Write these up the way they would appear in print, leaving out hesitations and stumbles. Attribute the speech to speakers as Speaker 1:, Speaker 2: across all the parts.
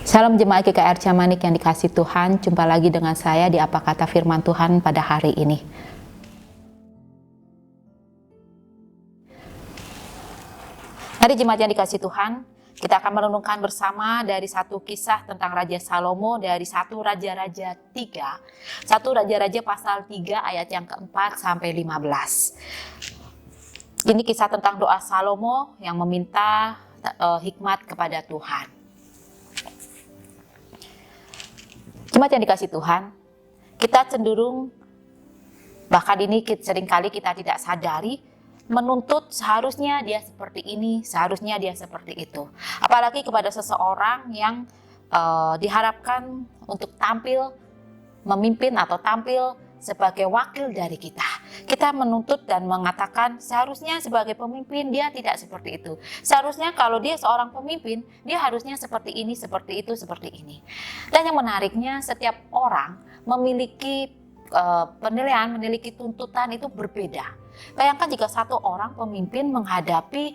Speaker 1: Salam jemaat GKR Camanik yang dikasih Tuhan, jumpa lagi dengan saya di Apa Kata Firman Tuhan pada hari ini. Hari jemaat yang dikasih Tuhan, kita akan merenungkan bersama dari satu kisah tentang Raja Salomo dari 1 Raja-Raja 3. 1 Raja-Raja pasal 3 ayat yang keempat sampai 15. Ini kisah tentang doa Salomo yang meminta hikmat kepada Tuhan. Jemaat yang dikasih Tuhan, kita cenderung, bahkan ini seringkali kita tidak sadari, menuntut seharusnya dia seperti ini, seharusnya dia seperti itu. Apalagi kepada seseorang yang diharapkan untuk tampil, memimpin atau tampil sebagai wakil dari kita. Kita menuntut dan mengatakan seharusnya sebagai pemimpin dia tidak seperti itu. Seharusnya kalau dia seorang pemimpin, dia harusnya seperti ini, seperti itu, seperti ini. Dan yang menariknya, setiap orang memiliki penilaian, memiliki tuntutan itu berbeda. Bayangkan jika satu orang pemimpin menghadapi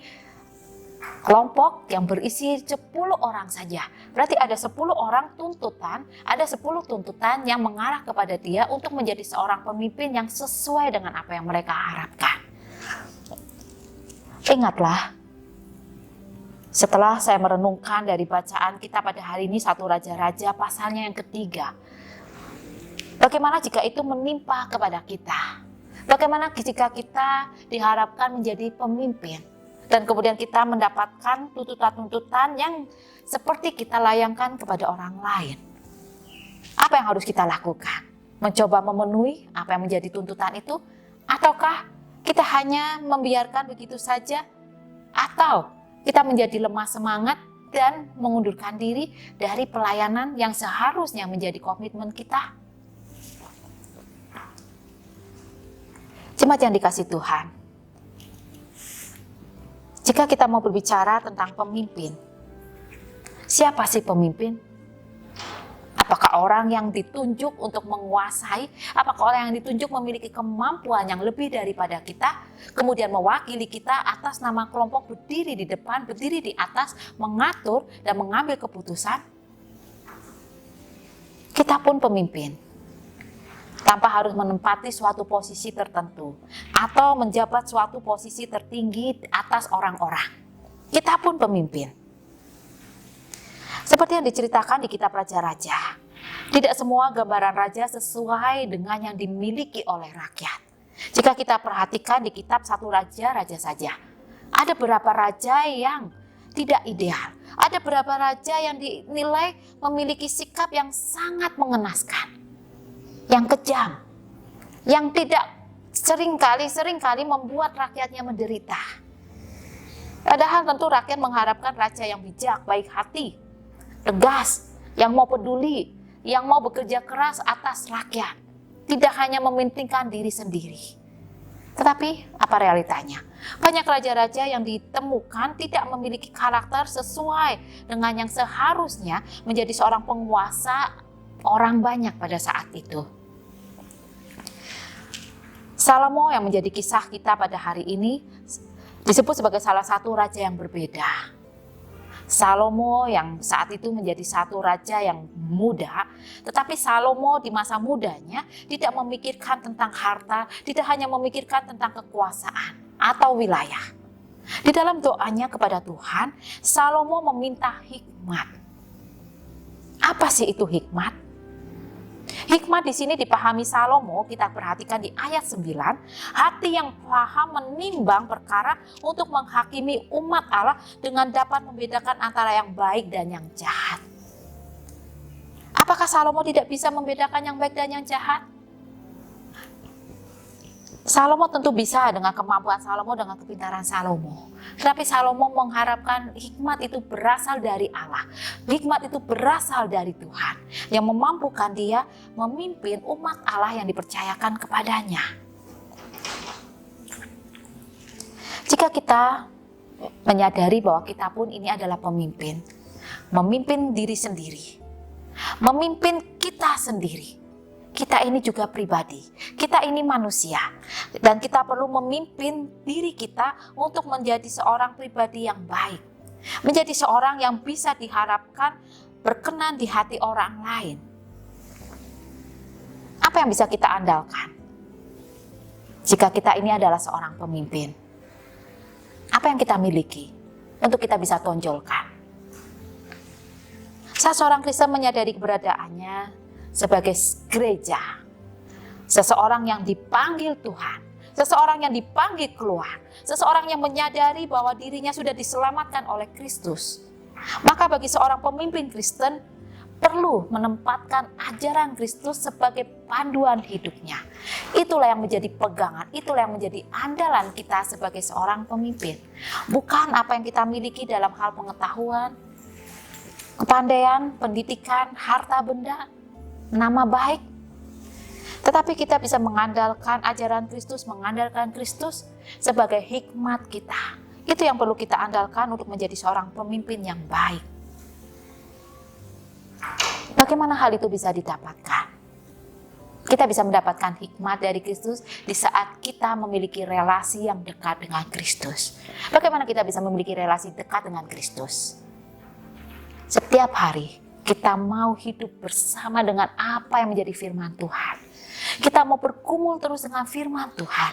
Speaker 1: kelompok yang berisi 10 orang saja. Berarti ada 10 orang tuntutan, ada 10 tuntutan yang mengarah kepada dia untuk menjadi seorang pemimpin yang sesuai dengan apa yang mereka harapkan. Ingatlah, setelah saya merenungkan dari bacaan kita pada hari ini 1 Raja-Raja pasalnya yang ketiga. Bagaimana jika itu menimpa kepada kita? Bagaimana jika kita diharapkan menjadi pemimpin? Dan kemudian kita mendapatkan tuntutan-tuntutan yang seperti kita layangkan kepada orang lain. Apa yang harus kita lakukan? Mencoba memenuhi apa yang menjadi tuntutan itu? Ataukah kita hanya membiarkan begitu saja? Atau kita menjadi lemah semangat dan mengundurkan diri dari pelayanan yang seharusnya menjadi komitmen kita? Jemaat yang dikasih Tuhan, jika kita mau berbicara tentang pemimpin, siapa sih pemimpin? Apakah orang yang ditunjuk untuk menguasai? Apakah orang yang ditunjuk memiliki kemampuan yang lebih daripada kita? Kemudian mewakili kita atas nama kelompok, berdiri di depan, berdiri di atas, mengatur dan mengambil keputusan? Kita pun pemimpin, tanpa harus menempati suatu posisi tertentu atau menjabat suatu posisi tertinggi atas orang-orang. Kita pun pemimpin. Seperti yang diceritakan di kitab Raja-Raja, tidak semua gambaran raja sesuai dengan yang dimiliki oleh rakyat. Jika kita perhatikan di kitab 1 Raja-Raja saja, ada beberapa raja yang tidak ideal. Ada beberapa raja yang dinilai memiliki sikap yang sangat mengenaskan, yang kejam, yang tidak seringkali membuat rakyatnya menderita. Padahal tentu rakyat mengharapkan raja yang bijak, baik hati, tegas, yang mau peduli, yang mau bekerja keras atas rakyat, tidak hanya mementingkan diri sendiri. Tetapi apa realitanya? Banyak raja-raja yang ditemukan tidak memiliki karakter sesuai dengan yang seharusnya menjadi seorang penguasa orang banyak pada saat itu. Salomo yang menjadi kisah kita pada hari ini disebut sebagai salah satu raja yang berbeda. Salomo yang saat itu menjadi satu raja yang muda, tetapi Salomo di masa mudanya tidak memikirkan tentang harta, tidak hanya memikirkan tentang kekuasaan atau wilayah. Di dalam doanya kepada Tuhan, Salomo meminta hikmat. Apa sih itu hikmat? Hikmat di sini dipahami Salomo, kita perhatikan di ayat 9, hati yang paham menimbang perkara untuk menghakimi umat Allah dengan dapat membedakan antara yang baik dan yang jahat. Apakah Salomo tidak bisa membedakan yang baik dan yang jahat? Salomo tentu bisa dengan kemampuan Salomo, dengan kepintaran Salomo. Tetapi Salomo mengharapkan hikmat itu berasal dari Allah. Hikmat itu berasal dari Tuhan yang memampukan dia memimpin umat Allah yang dipercayakan kepadanya. Jika kita menyadari bahwa kita pun ini adalah pemimpin, memimpin diri sendiri, memimpin kita sendiri. Kita ini juga pribadi, kita ini manusia, dan kita perlu memimpin diri kita untuk menjadi seorang pribadi yang baik, menjadi seorang yang bisa diharapkan berkenan di hati orang lain. Apa yang bisa kita andalkan? Jika kita ini adalah seorang pemimpin, apa yang kita miliki untuk kita bisa tonjolkan? Saat seorang Kristen menyadari keberadaannya sebagai gereja, seseorang yang dipanggil Tuhan, seseorang yang dipanggil keluar, seseorang yang menyadari bahwa dirinya sudah diselamatkan oleh Kristus, maka bagi seorang pemimpin Kristen perlu menempatkan ajaran Kristus sebagai panduan hidupnya. Itulah yang menjadi pegangan, itulah yang menjadi andalan kita sebagai seorang pemimpin. Bukan apa yang kita miliki dalam hal pengetahuan, kepandaian, pendidikan, harta benda, nama baik. Tetapi kita bisa mengandalkan ajaran Kristus, mengandalkan Kristus sebagai hikmat kita. Itu yang perlu kita andalkan untuk menjadi seorang pemimpin yang baik. Bagaimana hal itu bisa didapatkan? Kita bisa mendapatkan hikmat dari Kristus di saat kita memiliki relasi yang dekat dengan Kristus. Bagaimana kita bisa memiliki relasi dekat dengan Kristus? Setiap hari kita mau hidup bersama dengan apa yang menjadi firman Tuhan. Kita mau bergumul terus dengan firman Tuhan.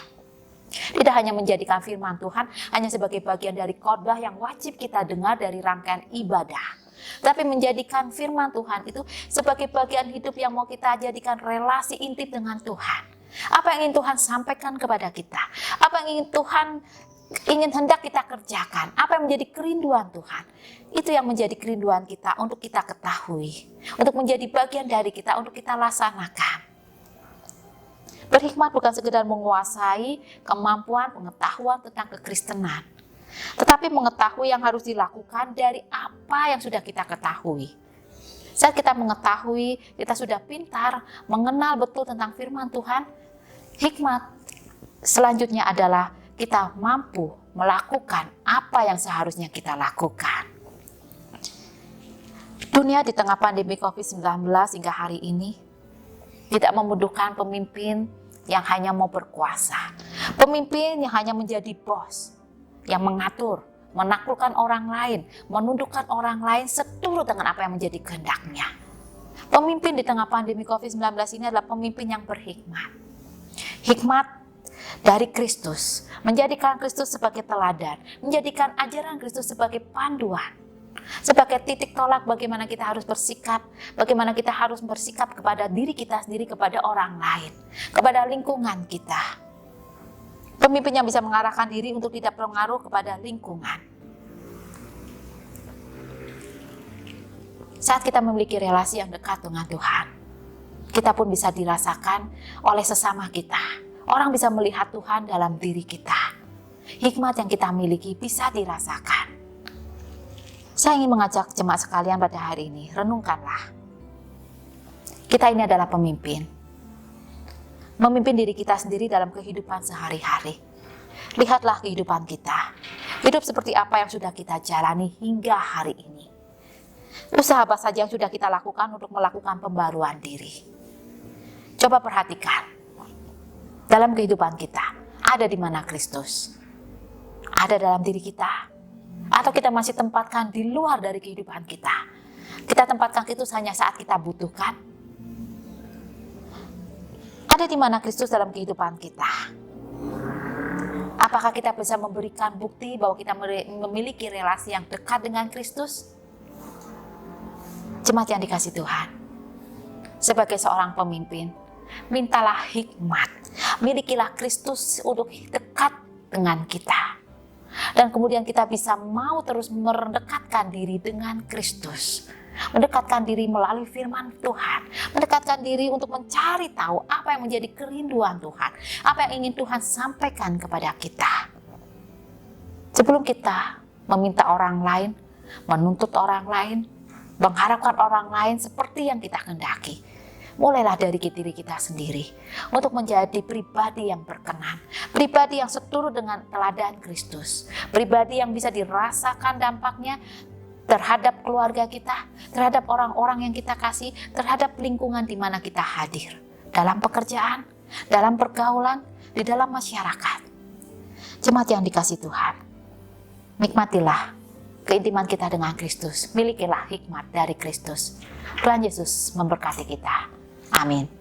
Speaker 1: Tidak hanya menjadikan firman Tuhan hanya sebagai bagian dari khotbah yang wajib kita dengar dari rangkaian ibadah, tapi menjadikan firman Tuhan itu sebagai bagian hidup yang mau kita jadikan relasi intim dengan Tuhan. Apa yang ingin Tuhan sampaikan kepada kita, apa yang ingin Tuhan hendak kita kerjakan, apa yang menjadi kerinduan Tuhan, itu yang menjadi kerinduan kita untuk kita ketahui, untuk menjadi bagian dari kita, untuk kita laksanakan. Berhikmat bukan sekedar menguasai kemampuan pengetahuan tentang kekristenan, tetapi mengetahui yang harus dilakukan dari apa yang sudah kita ketahui. Saat kita mengetahui, kita sudah pintar, mengenal betul tentang firman Tuhan, hikmat selanjutnya adalah kita mampu melakukan apa yang seharusnya kita lakukan. Dunia di tengah pandemi COVID-19 hingga hari ini tidak membutuhkan pemimpin yang hanya mau berkuasa, pemimpin yang hanya menjadi bos, yang mengatur, menaklukkan orang lain, menundukkan orang lain seturut dengan apa yang menjadi kehendaknya. Pemimpin di tengah pandemi COVID-19 ini adalah pemimpin yang berhikmat. Hikmat dari Kristus, menjadikan Kristus sebagai teladan, menjadikan ajaran Kristus sebagai panduan, sebagai titik tolak bagaimana kita harus bersikap, bagaimana kita harus bersikap kepada diri kita sendiri, kepada orang lain, kepada lingkungan kita. Pemimpin yang bisa mengarahkan diri untuk tidak berpengaruh kepada lingkungan. Saat kita memiliki relasi yang dekat dengan Tuhan, kita pun bisa dirasakan oleh sesama kita. Orang bisa melihat Tuhan dalam diri kita. Hikmat yang kita miliki bisa dirasakan. Saya ingin mengajak jemaat sekalian pada hari ini, renungkanlah. Kita ini adalah pemimpin. Memimpin diri kita sendiri dalam kehidupan sehari-hari. Lihatlah kehidupan kita. Hidup seperti apa yang sudah kita jalani hingga hari ini. Usaha apa saja yang sudah kita lakukan untuk melakukan pembaruan diri. Coba perhatikan. Dalam kehidupan kita, ada di mana Kristus? Ada dalam diri kita? Atau kita masih tempatkan di luar dari kehidupan kita? Kita tempatkan Kristus hanya saat kita butuhkan? Ada di mana Kristus dalam kehidupan kita? Apakah kita bisa memberikan bukti bahwa kita memiliki relasi yang dekat dengan Kristus? Jemaat yang dikasihi Tuhan, sebagai seorang pemimpin, mintalah hikmat, milikilah Kristus untuk dekat dengan kita. Dan kemudian kita bisa mau terus mendekatkan diri dengan Kristus. Mendekatkan diri melalui firman Tuhan. Mendekatkan diri untuk mencari tahu apa yang menjadi kerinduan Tuhan. Apa yang ingin Tuhan sampaikan kepada kita. Sebelum kita meminta orang lain, menuntut orang lain, mengharapkan orang lain seperti yang kita kehendaki, mulailah dari diri kita sendiri untuk menjadi pribadi yang berkenan, pribadi yang seturut dengan teladan Kristus, pribadi yang bisa dirasakan dampaknya terhadap keluarga kita, terhadap orang-orang yang kita kasih, terhadap lingkungan di mana kita hadir, dalam pekerjaan, dalam pergaulan, di dalam masyarakat. Jemaat yang dikasihi Tuhan, nikmatilah keintiman kita dengan Kristus. Milikilah hikmat dari Kristus. Tuhan Yesus memberkati kita. Amin.